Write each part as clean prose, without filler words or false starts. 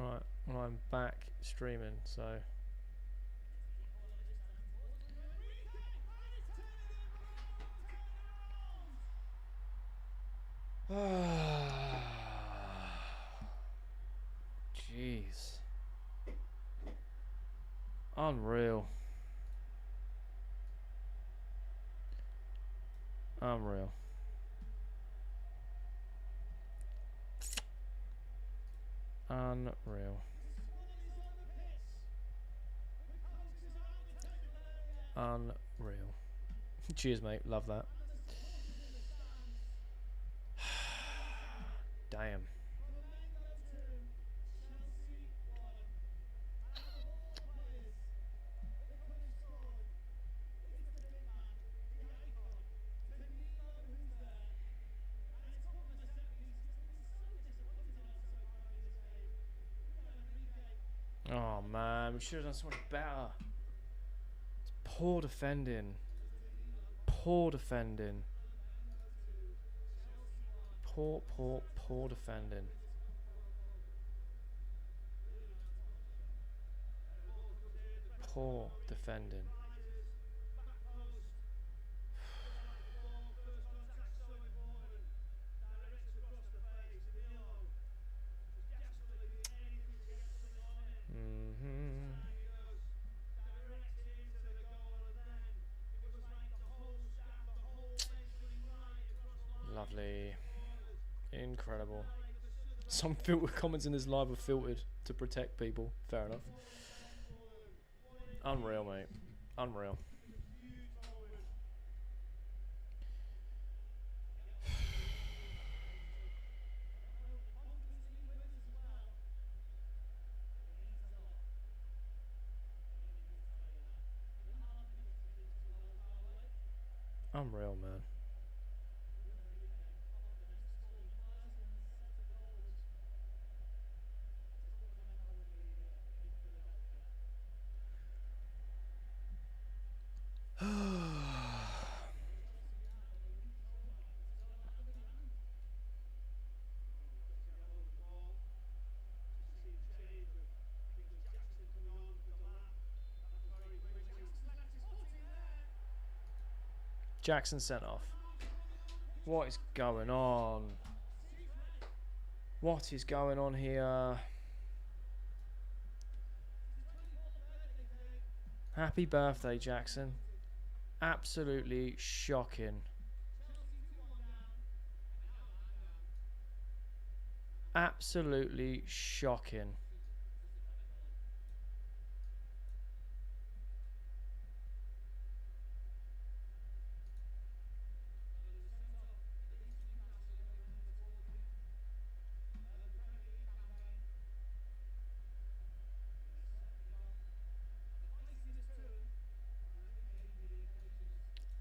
Right, well, I'm back streaming, so. Jeez. Unreal. Unreal. Unreal. Unreal. Cheers, mate. Love that. Damn. Oh, man. We should have done so much better. It's poor defending. Poor defending. Poor defending. Poor defending. Lovely. Incredible. Some filter comments in this live are filtered to protect people. Fair enough. Unreal, mate. Unreal. Unreal, man. Jackson sent off. What is going on? What is going on here? Happy birthday, Jackson. Absolutely shocking. Absolutely shocking.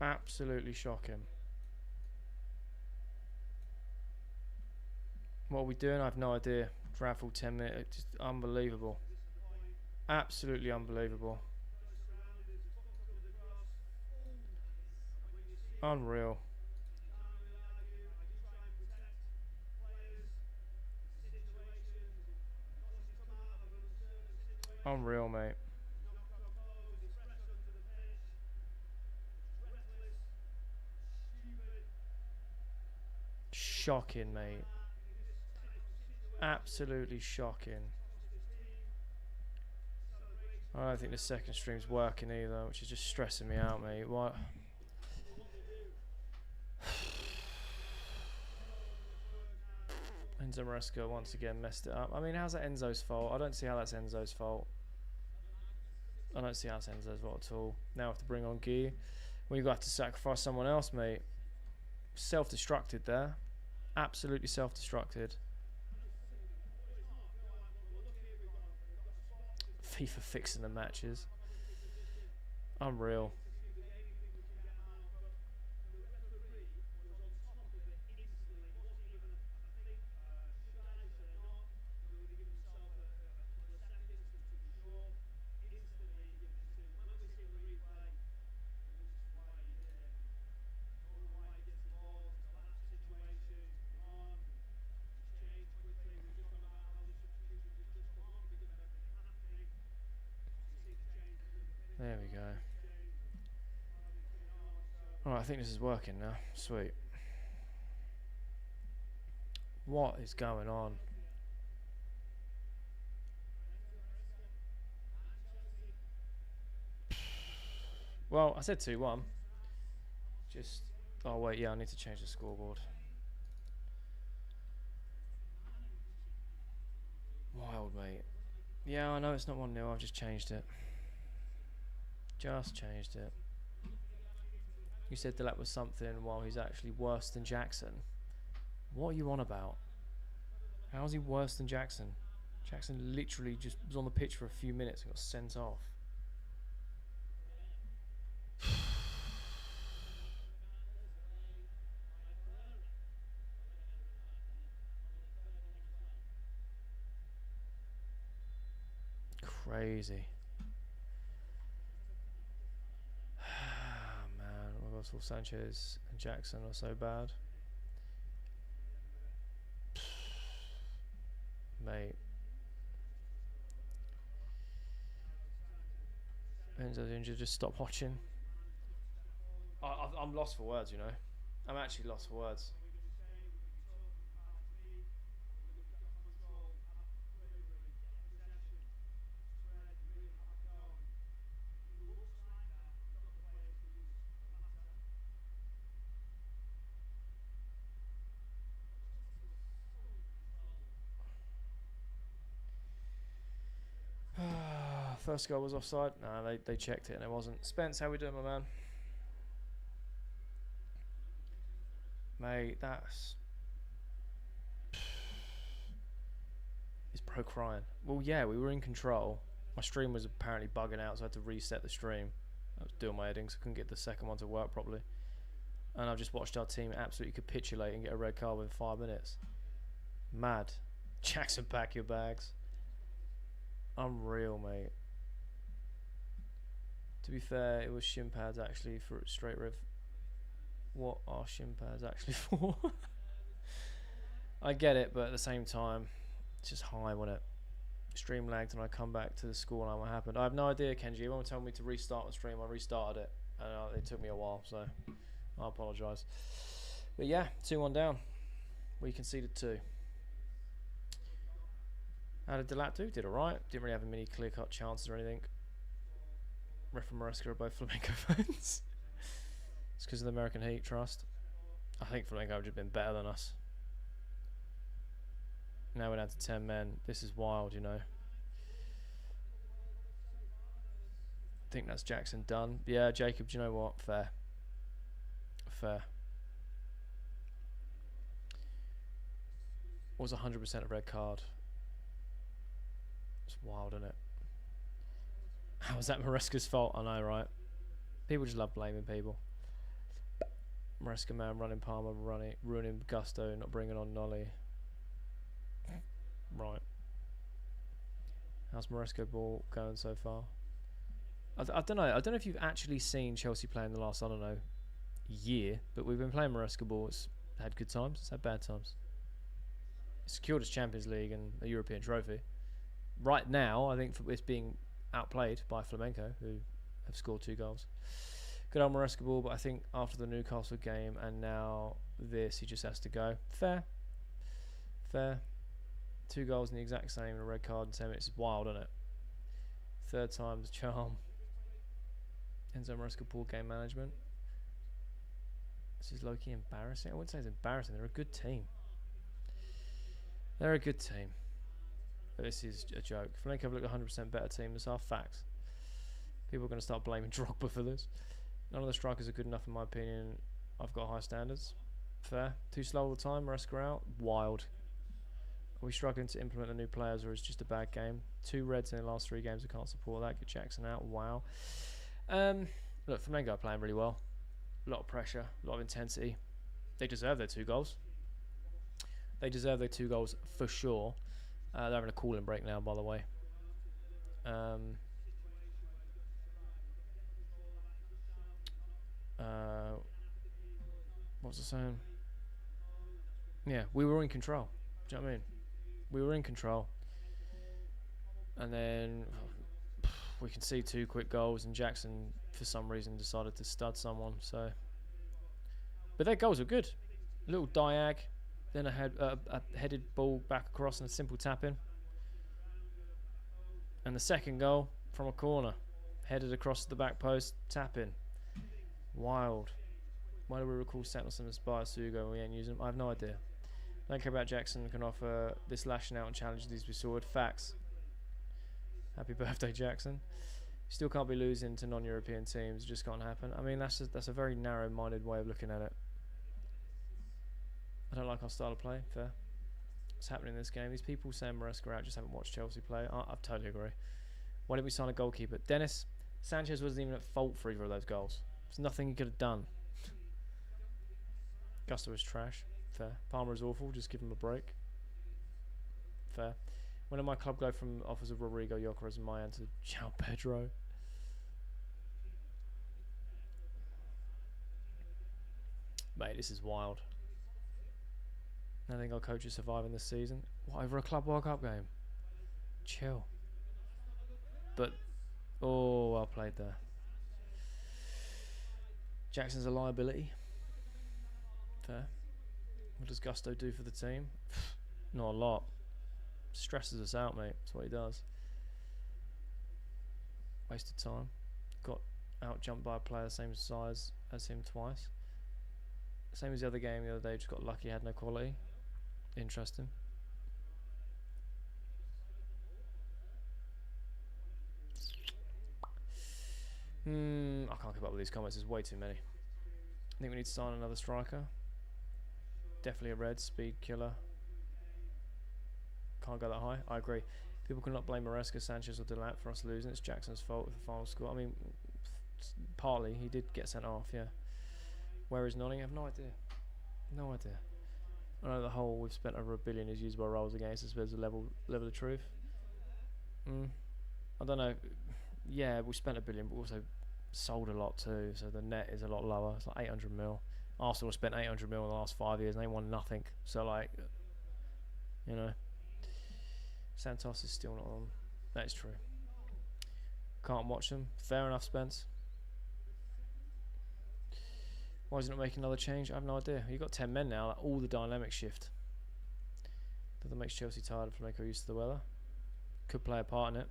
Absolutely shocking. What are we doing? I have no idea. Raffle 10 minutes. Just unbelievable. Absolutely unbelievable. Unreal. Unreal, mate. Shocking, mate. Absolutely shocking. I don't think the second stream's working either, which is just stressing me out, mate. What? Enzo Maresca once again messed it up. I mean, how's that Enzo's fault? I don't see how that's Enzo's fault. I don't see how it's Enzo's fault at all. Now I have to bring on Guy. Well, you've got to sacrifice someone else, mate. Self-destructed there. Absolutely self-destructed. FIFA fixing the matches. Unreal. go. Alright, I think this is working now. Sweet. What is going on? Well, I said 2-1. Just... Oh, wait, yeah, I need to change the scoreboard. Wild, mate. Yeah, I know it's not 1-0. I've just changed it. Just changed it. You said Delap was something while he's actually worse than Jackson. What are you on about? How is he worse than Jackson? Jackson literally just was on the pitch for a few minutes and got sent off. Crazy. Man, Russell, Sanchez and Jackson are so bad. Mate. Enzo's injured, just stop watching. I'm lost for words, you know. I'm actually lost for words. First goal was offside. No, they checked it and it wasn't. Spence, how we doing, my man? Mate, that's... It's pro crying. Well, yeah, we were in control. My stream was apparently bugging out, so I had to reset the stream. I was doing my editing, so I couldn't get the second one to work properly. And I've just watched our team absolutely capitulate and get a red card within 5 minutes. Mad. Jackson, pack your bags. Unreal, mate. To be fair, it was shin pads actually for straight rev. What are shin pads actually for? I get it, but at the same time, it's just high, wasn't it? Stream lagged and I come back to the school and what happened. I have no idea, Kenji. Everyone told me to restart the stream. I restarted it and it took me a while, so I apologise. But yeah, 2-1 down. We conceded 2. How did Delap do? Did alright. Didn't really have a many clear-cut chances or anything. Ref and Maresca are both Flamengo fans. It's because of the American Heat, trust. I think Flamengo have just been better than us. Now we're down to 10 men. This is wild, you know. I think that's Jackson done. Yeah, Jacob, do you know what? Fair. Fair. Was 100% a red card. It's wild, isn't it? How was that Maresca's fault? I know, right? People just love blaming people. Maresca man running Palmer, ruining Gusto, not bringing on Nolly. Right. How's Maresca ball going so far? I don't know. I don't know if you've actually seen Chelsea play in the last, I don't know, year, but we've been playing Maresca ball. It's had good times. It's had bad times. It's secured its Champions League and a European trophy. Right now, I think it's being outplayed by Flamengo, who have scored 2 goals. Good old Maresca ball, but I think after the Newcastle game and now this, he just has to go. Fair. Fair. 2 goals in the exact same and a red card in 10 minutes is wild, isn't it? Third time's charm. Enzo Maresca ball game management. This is low-key embarrassing. I wouldn't say it's embarrassing. They're a good team. They're a good team. But this is a joke. Flamengo have looked 100% better team. This are facts. People are going to start blaming Drogba for this. None of the strikers are good enough in my opinion. I've got high standards. Fair. Too slow all the time. Maresca out. Wild. Are we struggling to implement the new players or is it just a bad game? 2 reds in the last 3 games. I can't support that. Get Jackson out. Wow. Look, Flamengo are playing really well. A lot of pressure. A lot of intensity. They deserve their 2 goals. They deserve their 2 goals for sure. They're having a cooling break now, by the way. What was I saying? Yeah, we were in control. Do you know what I mean? We were in control. And then we can see 2 quick goals, and Jackson for some reason decided to stud someone. So, but their goals were good. A little diag, then a headed ball back across and a simple tap in, and the second goal from a corner, headed across the back post, tap in. Wild. Why do we recall Sentinelson as Sugo and we ain't using them? I have no idea. Don't care about Jackson. Can offer this lashing out and challenge these with sword. Facts. Happy birthday, Jackson. Still can't be losing to non-European teams. It just can't happen. I mean, that's a very narrow-minded way of looking at it. I don't like our style of play. Fair. What's happening in this game? These people saying Maresca out just haven't watched Chelsea play. I totally agree. Why didn't we sign a goalkeeper? Dennis, Sanchez wasn't even at fault for either of those goals. There's nothing he could have done. Gusto was trash. Fair. Palmer is awful. Just give him a break. Fair. When did my club go from offers of Rodrigo Yokeres and Mayan to João Pedro? Mate, this is wild. I think our coach is surviving this season. What, over a Club World Cup game? Chill. But, oh, well played there. Jackson's a liability. Fair. What does Gusto do for the team? Not a lot. Stresses us out, mate. That's what he does. Wasted time. Got out jumped by a player the same size as him twice. Same as the other game the other day. Just got lucky, had no quality. Interesting. I can't keep up with these comments. There's way too many. I think we need to sign another striker. Definitely a red speed killer. Can't go that high. I agree. People cannot blame Maresca, Sanchez, or Delant for us losing. It's Jackson's fault with the final score. I mean, partly he did get sent off. Yeah. Where is Nottingham? I have no idea. No idea. I know the whole we've spent over $1 billion is used by roles against us. There's a level of truth. I don't know. Yeah, we spent $1 billion, but also sold a lot too. So the net is a lot lower. It's like 800 mil. Arsenal have spent 800 mil in the last 5 years and they won nothing. So like, you know, Santos is still not on. That is true. Can't watch them. Fair enough, Spence. Why is he not making another change? I have no idea. You've got 10 men now. Like, all the dynamics shift. That makes Chelsea tired of Flamengo used to the weather. Could play a part in it.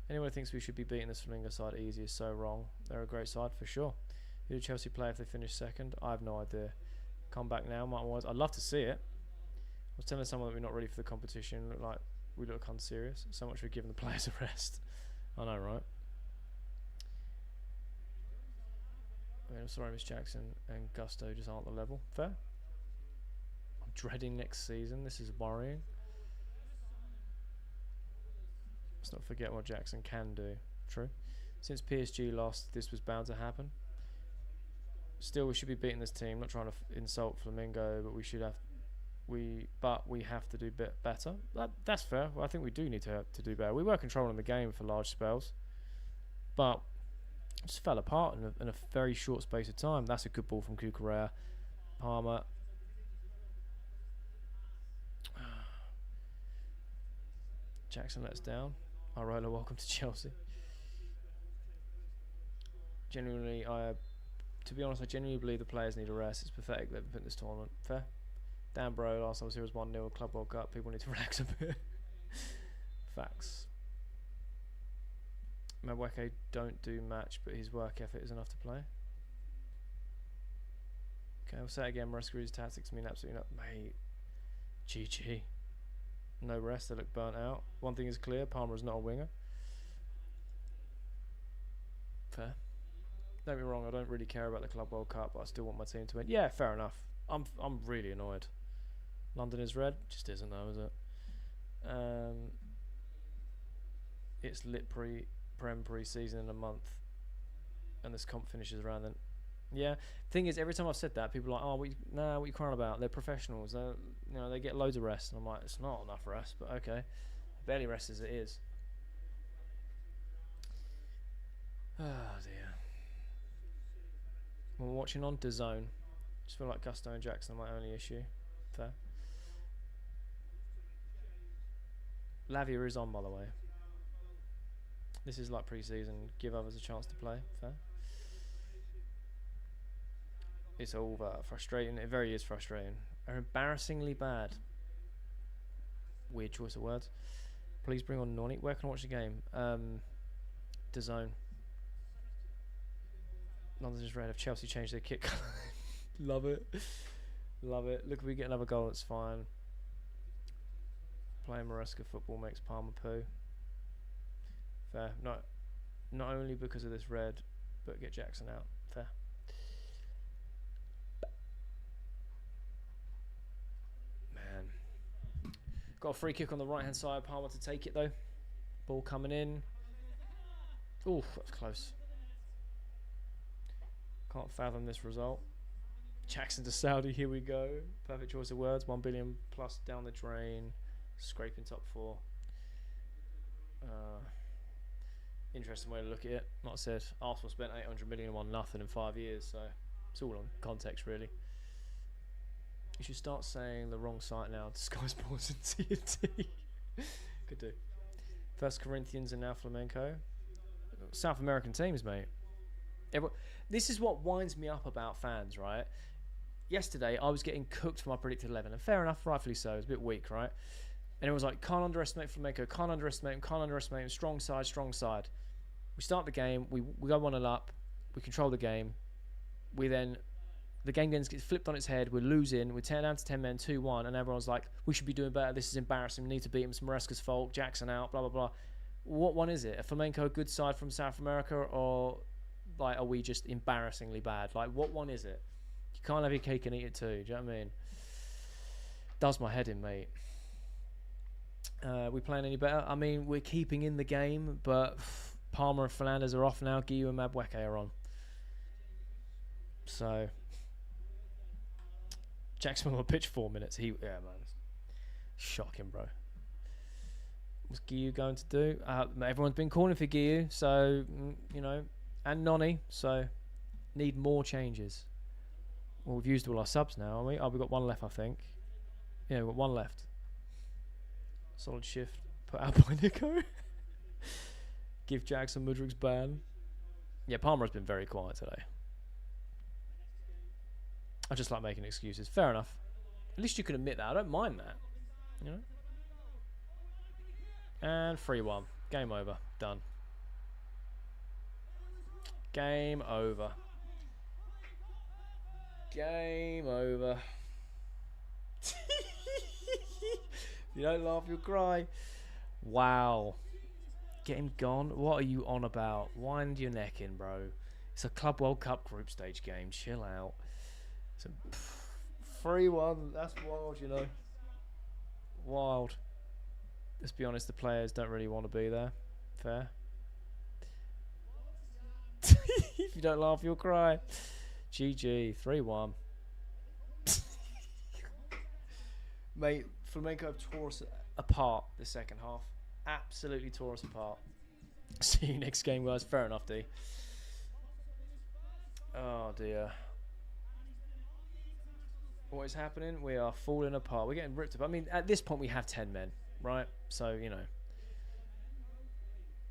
Anyone who thinks we should be beating this Flamengo side easy is so wrong. They're a great side for sure. Who did Chelsea play if they finish second? I have no idea. Come back now, Martin Wise. I'd love to see it. I was telling someone that we're not ready for the competition. We look unserious. So much for giving the players a rest. I know, right? I mean, I'm sorry, Miss Jackson and Gusto just aren't the level. Fair. I'm dreading next season. This is worrying. Let's not forget what Jackson can do. True. Since PSG lost, this was bound to happen. Still, we should be beating this team. Not trying to insult Flamengo, but we should have. We have to do better. That's fair. Well, I think we do need to do better. We were controlling the game for large spells, but just fell apart in a very short space of time. That's a good ball from Cucurella. Palmer. Jackson lets down. Arola, welcome to Chelsea. Genuinely, to be honest, I genuinely believe the players need a rest. It's pathetic they've been put in this tournament. Fair. Dan Bro, last time I was here was 1-0 Club World Cup. People need to relax a bit. Facts. Mabweke don't do match, but his work ethic is enough to play. Okay, I'll say it again. Maresca's tactics mean absolutely not. Mate, GG. No rest, they look burnt out. One thing is clear, Palmer is not a winger. Fair. Don't be wrong, I don't really care about the Club World Cup, but I still want my team to win. Yeah, fair enough. I'm really annoyed. London is red? Just isn't though, is it? It's lit Prem pre-season in a month. And this comp finishes around then. Yeah. Thing is, every time I've said that, people are like, oh, what are you crying about? They're professionals. They get loads of rest. And I'm like, it's not enough rest, but okay. Barely rest as it is. Oh, dear. We're watching on DAZN. Just feel like Gusto and Jackson are my only issue. Fair. Lavia is on, by the way. This is like pre-season. Give others a chance to play. Fair. It's all frustrating. It very is frustrating. Are embarrassingly bad. Weird choice of words. Please bring on Noni. Where can I watch the game? DAZN. London's red. Have Chelsea changed their kit? Love it. Love it. Look, if we get another goal, it's fine. Playing Maresca football makes Palmer poo. Fair. Not only because of this red, but get Jackson out. Fair. Man. Got a free kick on the right hand side. Palmer to take it though. Ball coming in. Ooh, that was close. Can't fathom this result. Jackson to Saudi, here we go. Perfect choice of words. 1 billion plus down the drain. Scraping top 4. Interesting way to look at it. Like I said, Arsenal spent 800 million on nothing in 5 years, so it's all on context, really. You should start saying the wrong site now to Sky Sports and TNT. Could do. First Corinthians and now Flamengo. South American teams, mate. This is what winds me up about fans, right? Yesterday, I was getting cooked for my predicted 11, and fair enough, rightfully so. It was a bit weak, right? And it was like, can't underestimate Flamengo, can't underestimate him, can't underestimate him, strong side, strong side. We start the game, we go 1-0 up, we control the game. The game then gets flipped on its head, we're losing, we turn down to 10 men, 2-1, and everyone's like, we should be doing better, this is embarrassing, we need to beat him, it's Maresca's fault, Jackson out, blah, blah, blah. What one is it? A Flamengo good side from South America, or like, are we just embarrassingly bad? Like, what one is it? You can't have your cake and eat it too, do you know what I mean? Does my head in, mate. We playing any better? I mean, we're keeping in the game, but Palmer and Fernandez are off now. Guiu and Mabueke are on. So, Jackson on the pitch 4 minutes. Yeah, man. Shocking, bro. What's Guiu going to do? Everyone's been calling for Guiu, so, you know, and Noni, so need more changes. Well, we've used all our subs now, haven't we? Oh, we've got one left, I think. Yeah, we've got one left. Solid shift. Put out by Nico. Give Jackson Mudrik's ban. Yeah, Palmer has been very quiet today. I just like making excuses. Fair enough. At least you can admit that. I don't mind that. You know? And 3-1. Game over. Done. Game over. Game over. If you don't laugh, you'll cry. Wow. Get him gone? What are you on about? Wind your neck in, bro. It's a Club World Cup group stage game. Chill out. It's a 3-1. That's wild, you know. Wild. Let's be honest, the players don't really want to be there. Fair. If you don't laugh, you'll cry. GG. 3-1. Mate, Flamengo tore us apart the second half. Absolutely tore us apart. See you next game, guys. Fair enough, D. Oh, dear. What is happening? We are falling apart. We're getting ripped up. I mean, at this point, we have 10 men, right? So, you know.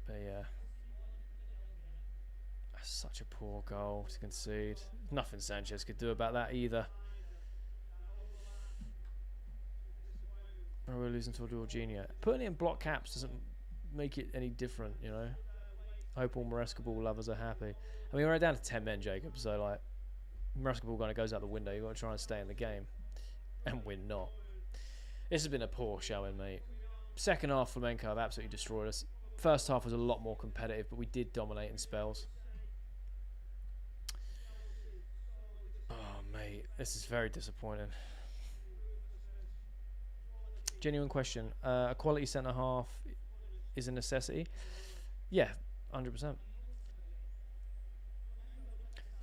But, yeah. That's such a poor goal to concede. Nothing Sanchez could do about that either. We're losing to Jorginho. Putting it in block caps doesn't make it any different, you know. I hope all Maresca ball lovers are happy. I mean, we're down to 10 men, Jacob, so, like, Maresca ball kind of goes out the window. You've got to try and stay in the game. And we're not. This has been a poor showing, mate. Second half, Flamengo have absolutely destroyed us. First half was a lot more competitive, but we did dominate in spells. Oh, mate. This is very disappointing. Genuine question. A quality centre-half is a necessity? Yeah, 100%.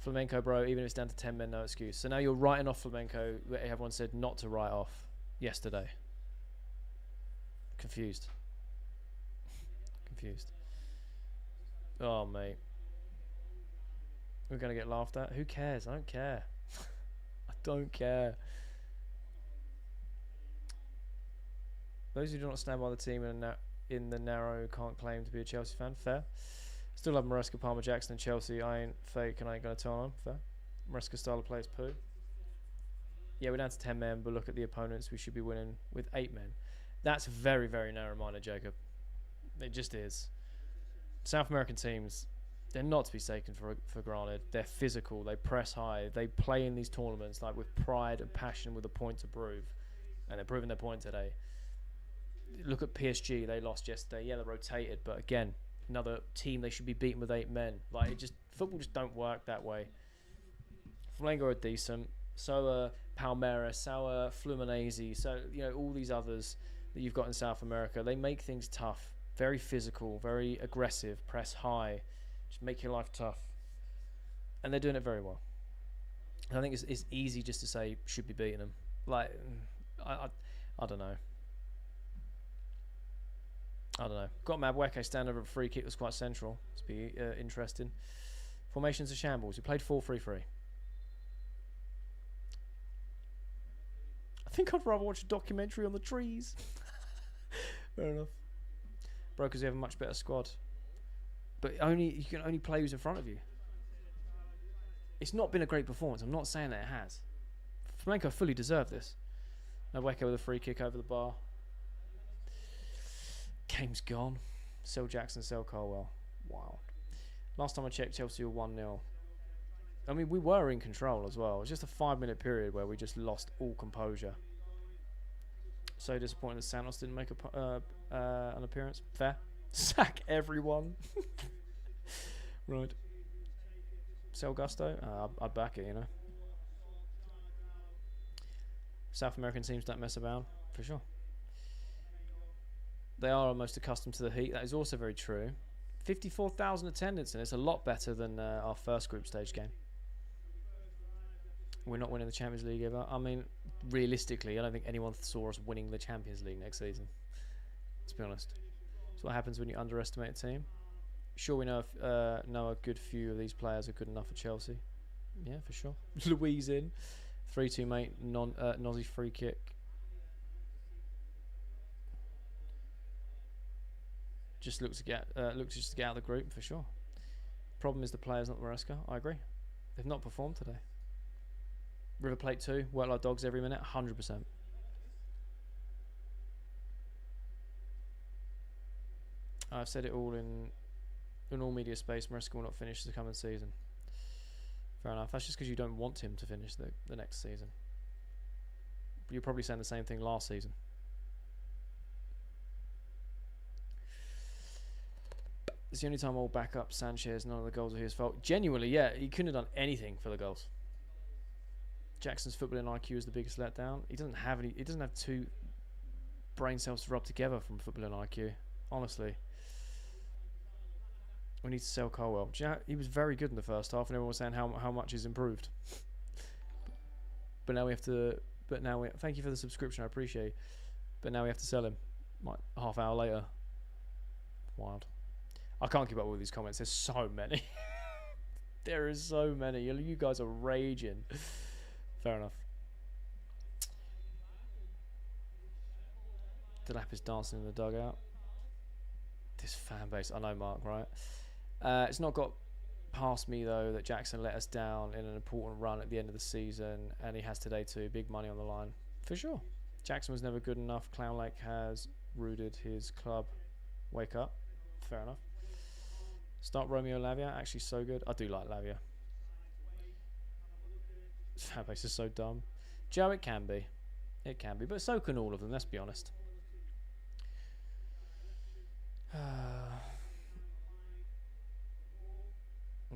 Flamengo, bro, even if it's down to 10 men, no excuse. So now you're writing off Flamengo, where everyone said not to write off yesterday. Confused. Confused. Oh, mate. We're going to get laughed at. Who cares? I don't care. I don't care. Those who do not stand by the team and in the narrow can't claim to be a Chelsea fan. Fair. Still love Maresca, Palmer, Jackson, and Chelsea. I ain't fake and I ain't gonna turn on. Fair. Maresca style of play is poo. Yeah, we're down to 10 men, but look at the opponents. We should be winning with 8 men. That's very, very narrow-minded, Jacob. It just is. South American teams, they're not to be taken for granted. They're physical. They press high. They play in these tournaments like with pride and passion, with a point to prove, and they're proving their point today. Look at PSG. They lost yesterday. Yeah, they rotated, but again, another team they should be beaten with 8 men. Like football just don't work that way. Flamengo are decent. So are Palmeiras, so are Fluminense. So all these others that you've got in South America. They make things tough. Very physical, very aggressive, press high, just make your life tough. And they're doing it very well. And I think it's easy just to say should be beating them. Like, I don't know. I don't know. Got Mabueke stand over a free kick was quite central. It's be interesting. Formations of shambles. We played 4-3-3. I think I'd rather watch a documentary on the trees. Fair enough. Brokers have a much better squad, but you can only play who's in front of you. It's not been a great performance. I'm not saying that it has. Flamengo fully deserved this. Mabueke with a free kick over the bar. Game's gone. Sell Jackson, sell Colwell. Wow. Last time I checked, Chelsea were 1-0. I mean, we were in control as well. It was just a 5-minute period where we just lost all composure. So disappointed that Santos didn't make an appearance. Fair. Sack everyone. Right. Sell Gusto? I'd back it, South American teams don't mess about, for sure. They are almost accustomed to the heat. That is also very true. 54,000 attendance, and it's a lot better than our first group stage game. We're not winning the Champions League ever. I mean, realistically, I don't think anyone saw us winning the Champions League next season. Let's be honest. That's what happens when you underestimate a team. Sure, we know a good few of these players are good enough for Chelsea. Yeah, for sure. Louise in. 3-2, mate. Nozzy free kick. Just looks to get out of the group, for sure. Problem is the players, not Maresca. I agree. They've not performed today. River Plate 2, work like dogs every minute, 100%. I've said it all in all media space. Maresca will not finish the coming season. Fair enough. That's just because you don't want him to finish the next season. But you're probably saying the same thing last season. It's the only time I'll back up Sanchez. None of the goals are his fault. Genuinely, yeah, he couldn't have done anything for the goals. Jackson's footballing IQ is the biggest letdown. He doesn't have any. He doesn't have 2 brain cells to rub together from footballing IQ. Honestly, we need to sell Colwell. He was very good in the first half, and everyone was saying how much he's improved. But now we have to. Thank you for the subscription. I appreciate it. But now we have to sell him. Like half hour later. Wild. I can't keep up with these comments. There's so many. There is so many. You guys are raging. Fair enough. Delap is dancing in the dugout. This fan base. I know, Mark, right? It's not got past me, though, that Jackson let us down in an important run at the end of the season, and he has today too. Big money on the line. For sure. Jackson was never good enough. Clown Lake has rooted his club. Wake up. Fair enough. Start Romeo Lavia. Actually so good. I do like Lavia. Fan base is so dumb. Joe, it can be. It can be. But so can all of them, let's be honest.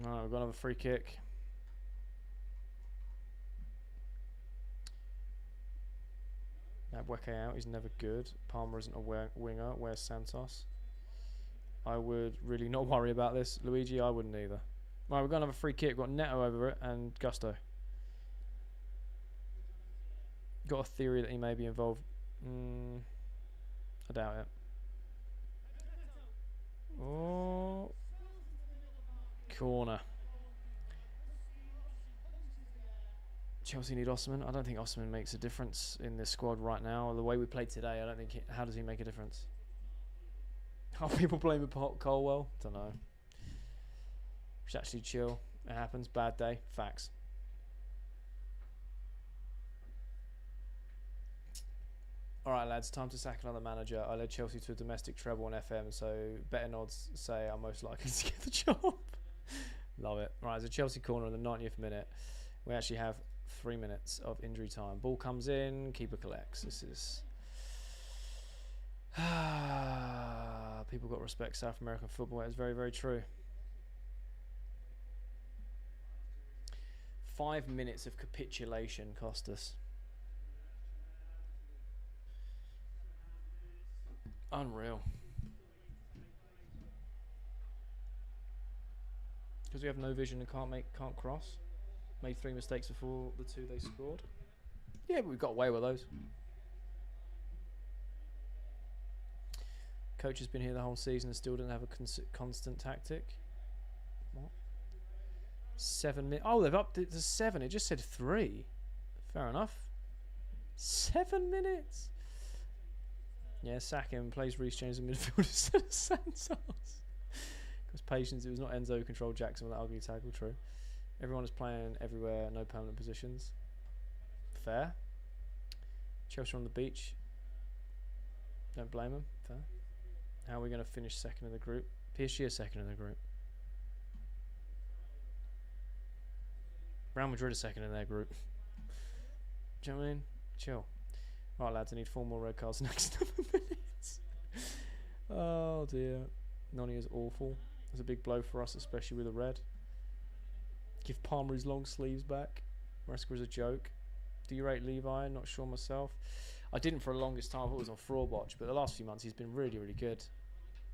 No, we've got another free kick. Mabueke out. He's never good. Palmer isn't a winger. Where's Santos? I would really not worry about this. Luigi, I wouldn't either. Right, we've got another free kick. We've got Neto over it and Gusto. Got a theory that he may be involved. I doubt it. Oh. Corner. Chelsea need Osman. I don't think Osman makes a difference in this squad right now. The way we played today, I don't think. How does he make a difference? Are people blaming Colwell? Don't know. It's actually chill. It happens. Bad day. Facts. Alright lads, time to sack another manager. I led Chelsea to a domestic treble on FM, so betting odds say I'm most likely to get the job. Love it. Right, there's a Chelsea corner in the 90th minute. We actually have 3 minutes of injury time. Ball comes in, keeper collects. This is... people got respect South American football. It's very, very true. 5 minutes of capitulation cost us. Unreal. Because we have no vision and can't cross. Made 3 mistakes before the 2 they scored. Yeah, but we got away with those. Coach has been here the whole season and still doesn't have a constant tactic. What? 7 minutes. Oh, they've upped it to 7. It just said 3. Fair enough. 7 minutes. Yeah, sack him. Plays Reece James in midfield instead of Santos. Because patience, it was not Enzo who controlled Jackson with that ugly tackle. True. Everyone is playing everywhere, no permanent positions. Fair. Chelsea on the beach. Don't blame them. Fair. How are we going to finish second in the group? PSG is second in the group. Real Madrid is second in their group. Do you know what I mean? Chill. Right, lads, I need 4 more red cards next 7 minutes. Oh, dear. Noni is awful. It's a big blow for us, especially with a red. Give Palmer his long sleeves back. Maresca is a joke. Do you rate Levi? Not sure myself. I didn't for the longest time. I thought it was on fraud watch, but the last few months he's been really, really good.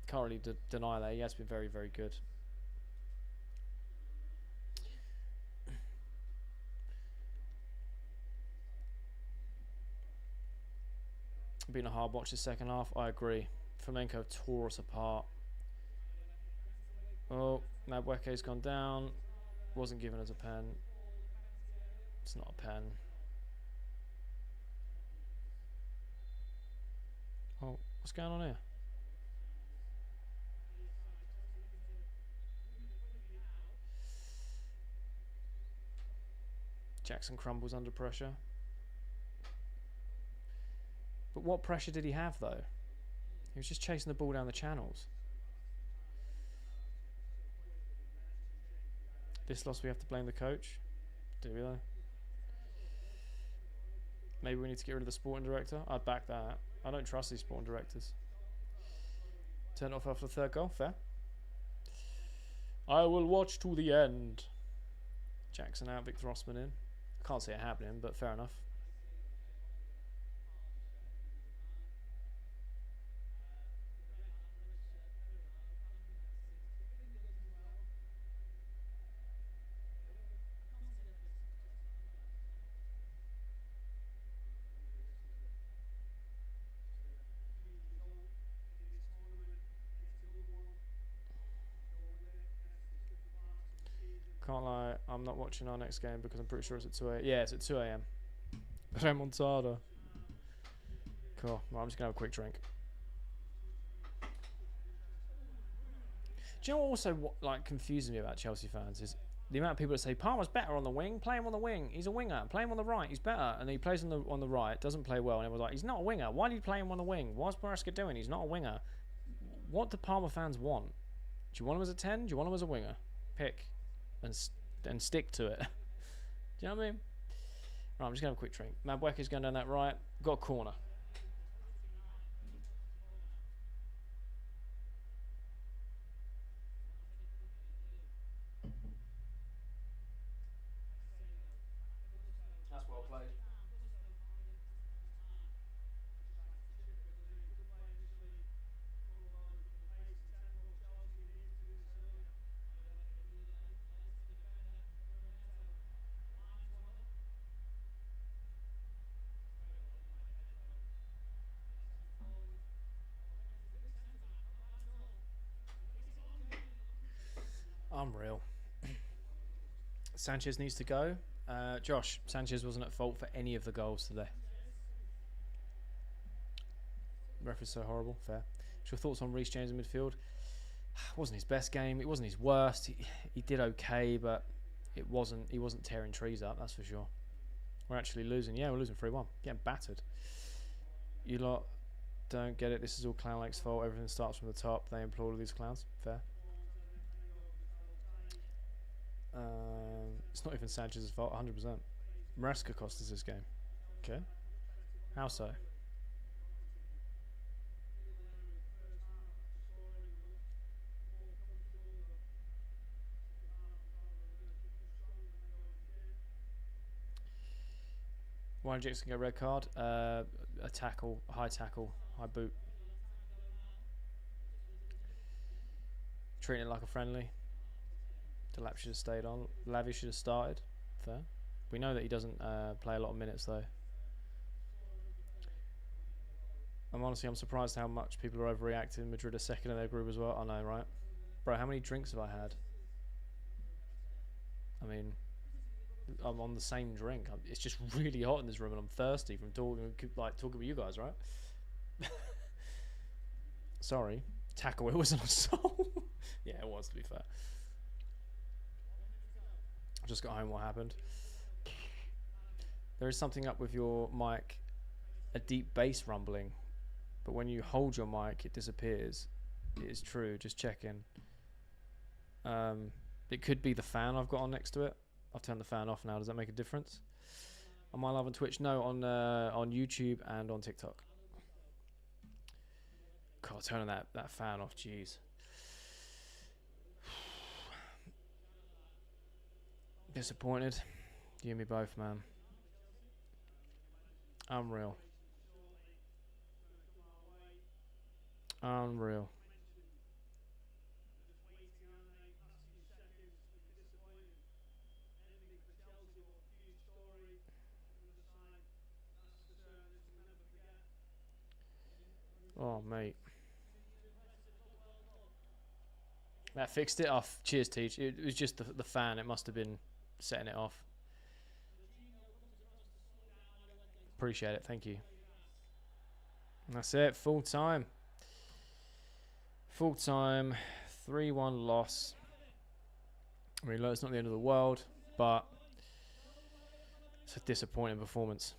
Can't really deny that. He has been very, very good. Been a hard watch the second half. I agree. Flamengo tore us apart. Oh, Mabueke's gone down. Wasn't given as a pen. It's not a pen. Oh, what's going on here? Jackson crumbles under pressure. But what pressure did he have, though? He was just chasing the ball down the channels. This loss we have to blame the coach. Do we, though? Maybe we need to get rid of the sporting director. I'd back that. I don't trust these sporting directors. Turn off after the 3rd goal. Fair. I will watch to the end. Jackson out, Victor Osman in. I can't see it happening, but fair enough. Can't lie, I'm not watching our next game because I'm pretty sure it's at 2 a.m. Yeah, it's at 2 a.m. Remontada. Cool. Well, I'm just going to have a quick drink. Do you know what also confuses me about Chelsea fans is the amount of people that say Palmer's better on the wing, play him on the wing, he's a winger, play him on the right, he's better, and then he plays on the right, doesn't play well, and everyone's like, he's not a winger, why do you play him on the wing? What's Maresca doing? He's not a winger. What do Palmer fans want? Do you want him as a 10? Do you want him as a winger? Pick. And stick to it. Do you know what I mean? Right, I'm just going to have a quick drink. Mabueke's going down that right. Got a corner. That's well played. Unreal. Sanchez needs to go. Josh, Sanchez wasn't at fault for any of the goals today. Ref is so horrible. Fair. What's your thoughts on Reece James in midfield? It wasn't his best game. It wasn't his worst. He did okay, but he wasn't tearing trees up, that's for sure. We're actually losing. Yeah, we're losing 3-1. Getting battered. You lot don't get it. This is all Clown Lake's fault. Everything starts from the top. They employ all these clowns. Fair. It's not even Sanchez's fault. 100%. Maresca cost us this game. Okay. How so? Ryan Jackson get a red card. A tackle, high boot. Treating it like a friendly. Delap should have stayed on. Lavi should have started. Fair. We know that he doesn't play a lot of minutes though. I'm surprised how much people are overreacting. Madrid are second in their group as well. I know, right? Bro, how many drinks have I had? I mean, I'm on the same drink. It's just really hot in this room and I'm thirsty from talking with you guys, right? Sorry. Tackle, it wasn't a soul. Yeah, it was, to be fair. I just got home. What happened? There is something up with your mic, a deep bass rumbling, but when you hold your mic, it disappears. It is true. Just checking. It could be the fan I've got on next to it. I've turned the fan off now. Does that make a difference? Am I live on Twitch? No, on YouTube and on TikTok. God, turning that fan off. Jeez. Disappointed. You and me both, man. Unreal. Unreal. Oh, mate. That fixed it off. Cheers, Teach. It was just the fan. It must have been setting it off. Appreciate it. Thank you. And that's it. Full time. Full time. 3-1 loss. I mean, look, it's not the end of the world, but it's a disappointing performance.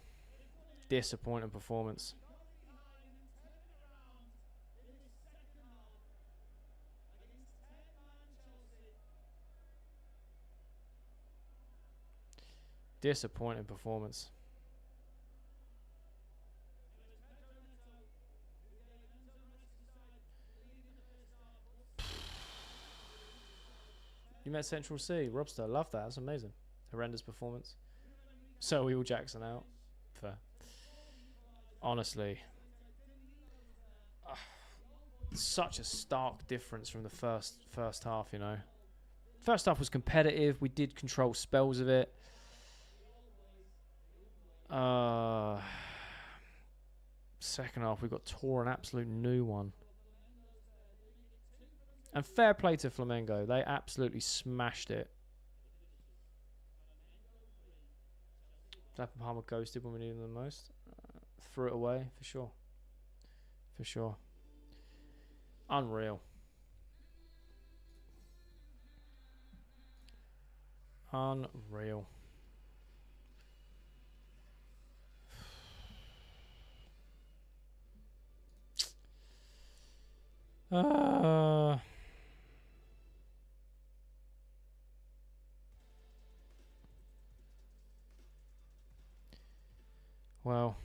Disappointing performance. Disappointing performance. You met Central C. Robster. Love that. That's amazing. Horrendous performance. So we all Jackson out. Fair. Honestly. Such a stark difference from the first half, you know. First half was competitive. We did control spells of it. Second half, we got tore an absolute new one. And fair play to Flamengo. They absolutely smashed it. Dapper Palmer ghosted when we needed them the most. Threw it away, for sure. For sure. Unreal. Unreal. Well,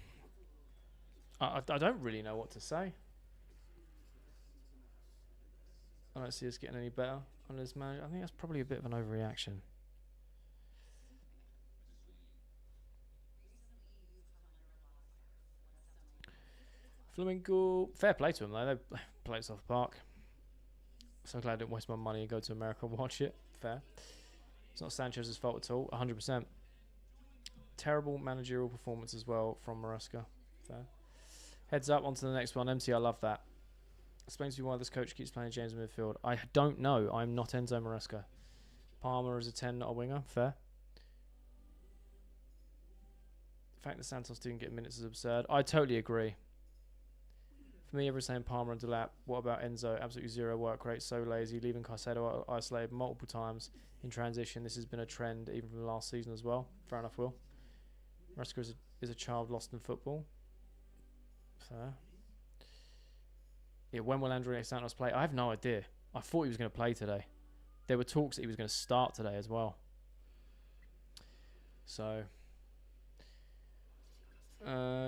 I don't really know what to say. I don't see us getting any better on this match. I think that's probably a bit of an overreaction. Flamengo, fair play to them though. They played us off the park. So glad I didn't waste my money and go to America and watch it. Fair. It's not Sanchez's fault at all. 100%. Terrible managerial performance as well from Maresca. Fair. Heads up onto the next one. MT, I love that. Explain to me why this coach keeps playing James in midfield. I don't know. I'm not Enzo Maresca. Palmer is a 10, not a winger. Fair. The fact that Santos didn't get minutes is absurd. I totally agree. For me, everyone's saying Palmer and Delap. What about Enzo? Absolutely zero work rate, so lazy, leaving Caicedo isolated multiple times in transition. This has been a trend even from the last season as well. Fair enough, Will. Maresca is a child lost in football. Fair. Yeah, when will Andrea Santos play? I have no idea. I thought he was going to play today. There were talks that he was going to start today as well. So,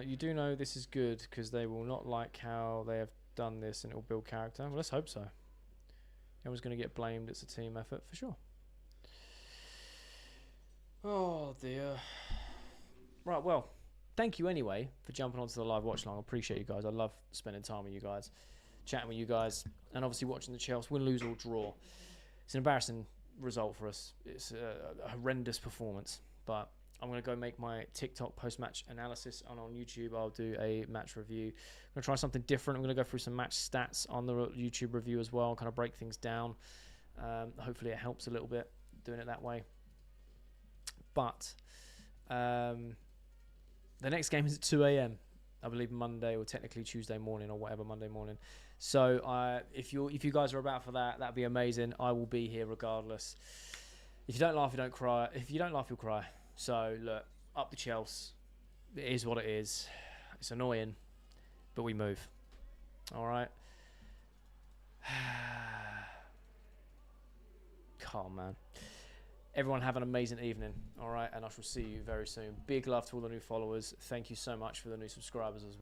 you do know this is good because they will not like how they have done this and it will build character. Well, let's hope so. Everyone's going to get blamed. It's a team effort for sure. Oh, dear. Right, well, thank you anyway for jumping onto the live watch long. I appreciate you guys. I love spending time with you guys, chatting with you guys, and obviously watching the Chelsea win, lose, or draw. It's an embarrassing result for us. It's a horrendous performance, but I'm going to go make my TikTok post-match analysis, and on YouTube I'll do a match review. I'm going to try something different. I'm going to go through some match stats on the YouTube review as well, and kind of break things down. Hopefully it helps a little bit doing it that way. But the next game is at 2 a.m. I believe Monday, or technically Tuesday morning, or whatever, Monday morning. So if you guys are about for that, that'd be amazing. I will be here regardless. If you don't laugh, you don't cry. If you don't laugh, you'll cry. So look, up the Chelsea. It is what it is. It's annoying, but we move. All right. Calm, man. Everyone have an amazing evening. All right, and I shall see you very soon. Big love to all the new followers. Thank you so much for the new subscribers as well.